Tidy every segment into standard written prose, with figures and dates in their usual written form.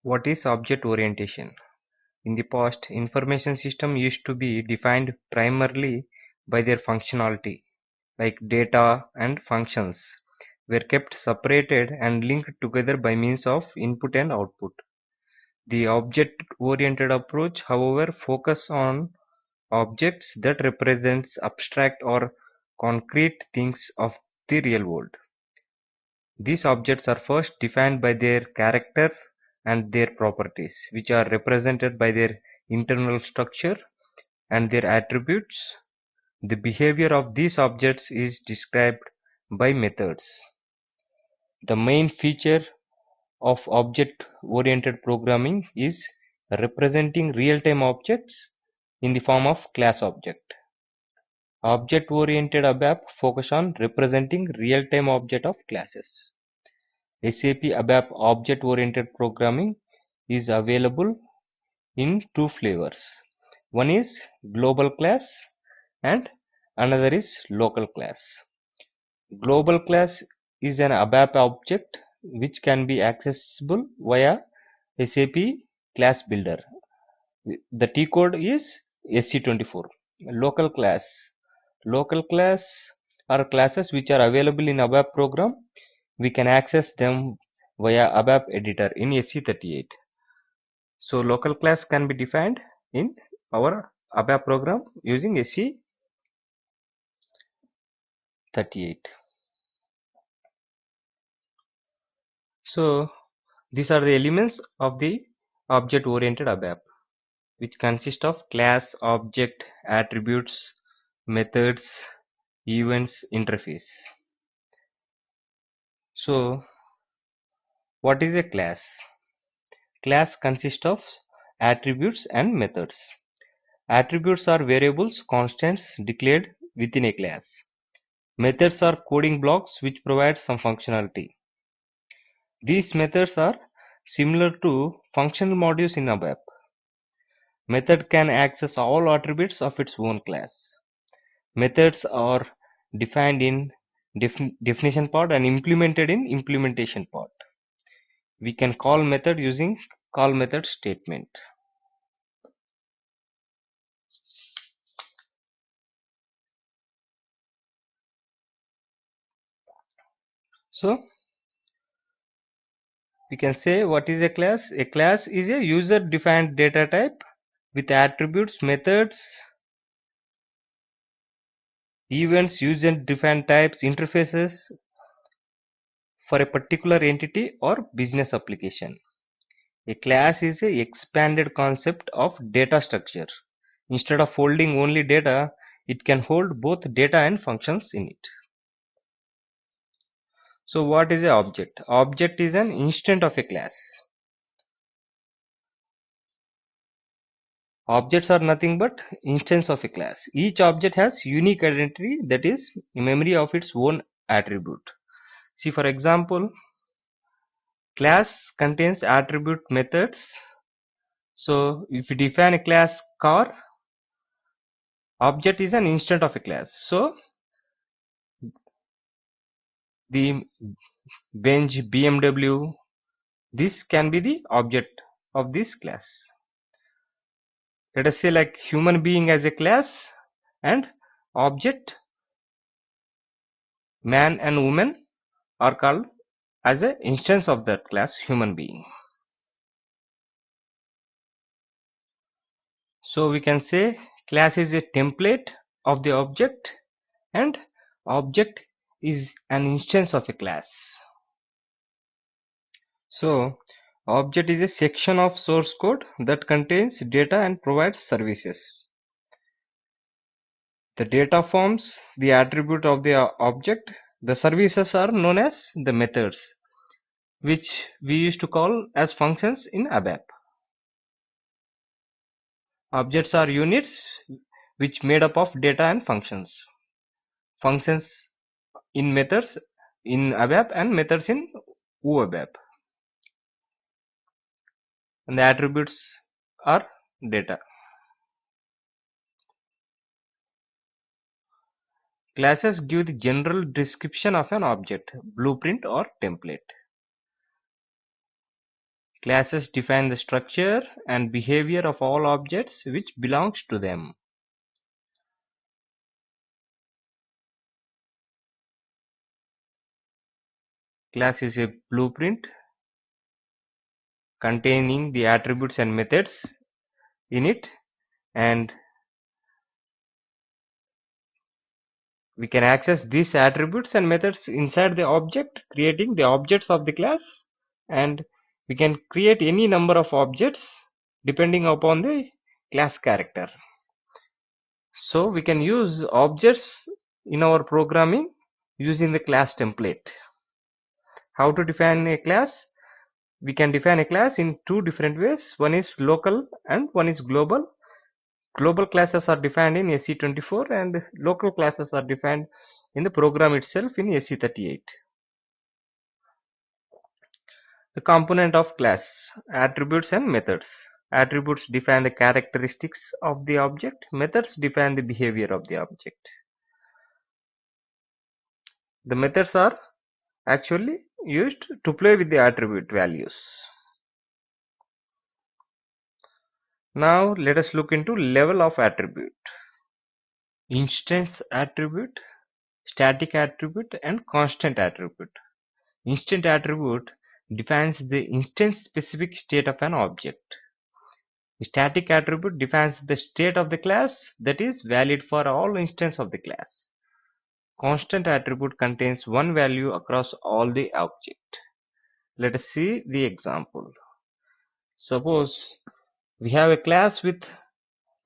What is object orientation? In the past, information system used to be defined primarily by their functionality, like data and functions were kept separated and linked together by means of input and output. The object-oriented approach, however, focuses on objects that represents abstract or concrete things of the real world. These objects are first defined by their character and their properties, which are represented by their internal structure and their attributes. The behavior of these objects is described by methods. The main feature of object-oriented programming is representing real-time objects in the form of class object. Object-oriented ABAP focus on representing real-time object of classes. SAP ABAP object-oriented programming is available in two flavors. One is global class and another is local class. Global class is an ABAP object which can be accessible via SAP class builder. The T code is SC24. Local class. Local class are classes which are available in ABAP program. We can access them via ABAP editor in SC38. So local class can be defined in our ABAP program using SC38. So these are the elements of the object-oriented ABAP, which consist of class, object, attributes, methods, events, interface. So what is a class? Class consists of attributes and methods. Attributes are variables, constants declared within a class. Methods are coding blocks which provide some functionality. These methods are similar to functional modules in ABAP. Method can access all attributes of its own class. Methods are defined in definition part and implemented in implementation part. We can call method using call method statement. So we can say what is a class? A class is a user defined data type with attributes, methods, events, user defined types, interfaces for a particular entity or business application. A class is an expanded concept of data structure. Instead of holding only data, it can hold both data and functions in it. So what is an object? Object is an instance of a class. Objects are nothing but instance of a class. Each object has unique identity, that is memory of its own attribute. See, for example, class contains attribute methods. So if you define a class car, object is an instance of a class. So the bench, BMW, this can be the object of this class. Let us say like human being as a class and object man and woman are called as an instance of that class human being. So we can say class is a template of the object and object is an instance of a class. So object is a section of source code that contains data and provides services. The data forms the attribute of the object. The services are known as the methods, which we used to call as functions in ABAP. Objects are units which made up of data and functions. Functions in methods in ABAP and methods in OOABAP. And the attributes are data. Classes give the general description of an object, blueprint or template. Classes define the structure and behavior of all objects which belongs to them. Class is a blueprint containing the attributes and methods in it, and we can access these attributes and methods inside the object, creating the objects of the class, and we can create any number of objects depending upon the class character. So we can use objects in our programming using the class template. How to define a class? We can define a class in two different ways. One is local and one is global. Global classes are defined in SE24 and local classes are defined in the program itself in SE38. The component of class: attributes and methods. Attributes define the characteristics of the object. Methods define the behavior of the object. The methods are actually used to play with the attribute values. Now let us look into level of attribute. Instance attribute, static attribute, and constant attribute. Instant attribute defines the instance specific state of an object. Static attribute defines the state of the class that is valid for all instances of the class. Constant attribute contains one value across all the object. Let us see the example. Suppose we have a class with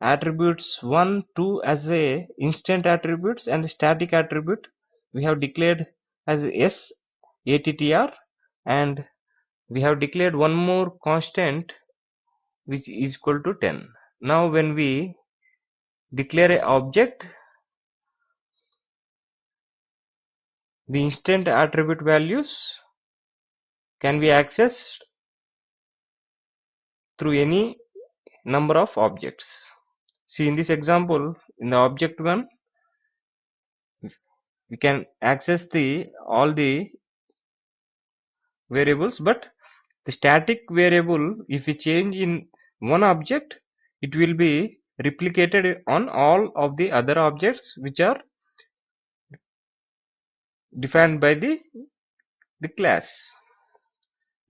attributes 1, 2 as a instant attributes and static attribute we have declared as S attr, and we have declared one more constant which is equal to 10. Now when we declare an object, the instant attribute values can be accessed through any number of objects. See, in this example, in the object 1 we can access all the variables, but the static variable, if we change in one object, it will be replicated on all of the other objects which are defined by the class.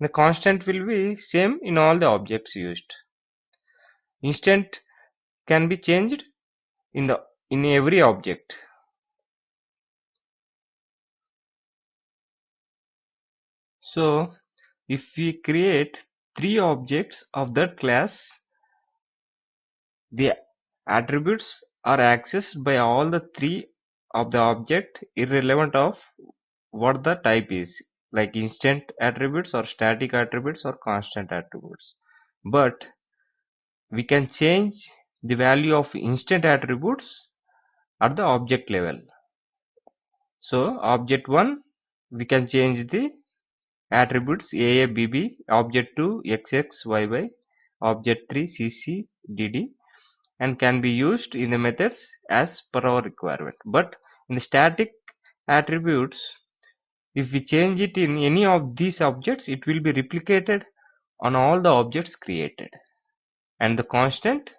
The constant will be same in all the objects used. Instant can be changed in every object. So if we create 3 objects of that class, the attributes are accessed by all the 3 of the object irrelevant of what the type is, like instant attributes or static attributes or constant attributes. But we can change the value of instant attributes at the object level. So object 1 we can change the attributes AA, BB, object 2 XX, YY, object 3 CC, DD, and can be used in the methods as per our requirement. But in the static attributes, if we change it in any of these objects, it will be replicated on all the objects created, and the constant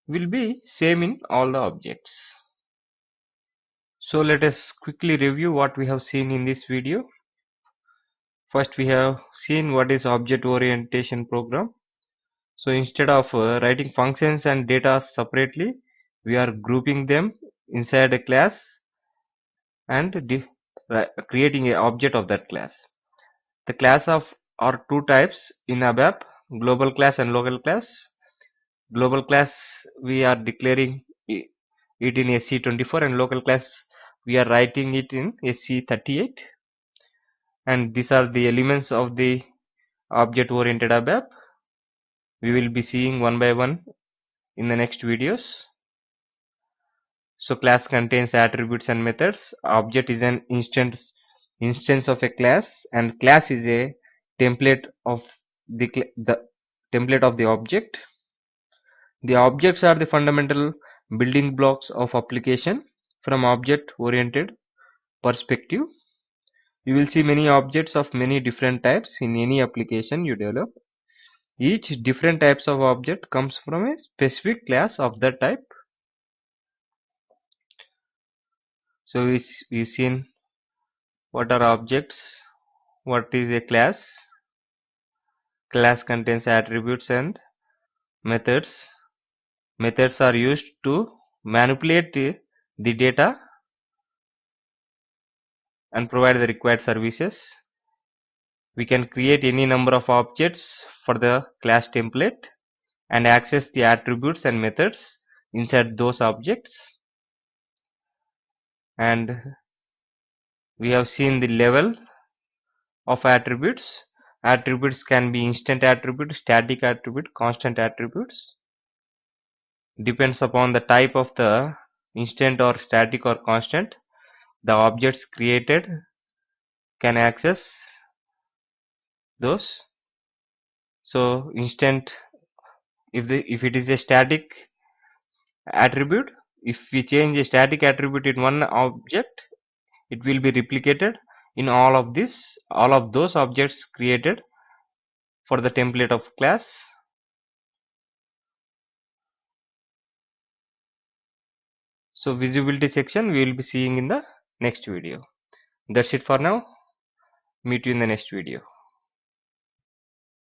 will be same in all the objects. So let us quickly review what we have seen in this video. First, we have seen what is object orientation program. So instead of writing functions and data separately, we are grouping them inside a class and creating an object of that class. The class are two types in ABAP: global class and local class. Global class we are declaring it in SC24, and local class we are writing it in SC38. And these are the elements of the object oriented ABAP. We will be seeing one by one in the next videos. So class contains attributes and methods. Object is an instance of a class, and class is a template of the template of the object. The objects are the fundamental building blocks of application from object oriented perspective. You will see many objects of many different types in any application you develop. Each different types of object comes from a specific class of that type. So we seen what are objects, what is a class. Class contains attributes and methods. Methods are used to manipulate the data and provide the required services. We can create any number of objects for the class template and access the attributes and methods inside those objects. And we have seen the level of attributes. Attributes can be instant attribute, static attribute, constant attributes. Depends upon the type of the instant or static or constant. The objects created can access those. So instant, if it is a static attribute, if we change a static attribute in one object, it will be replicated in all of those objects created for the template of class. So visibility section we will be seeing in the next video. That's it for now. Meet you in the next video.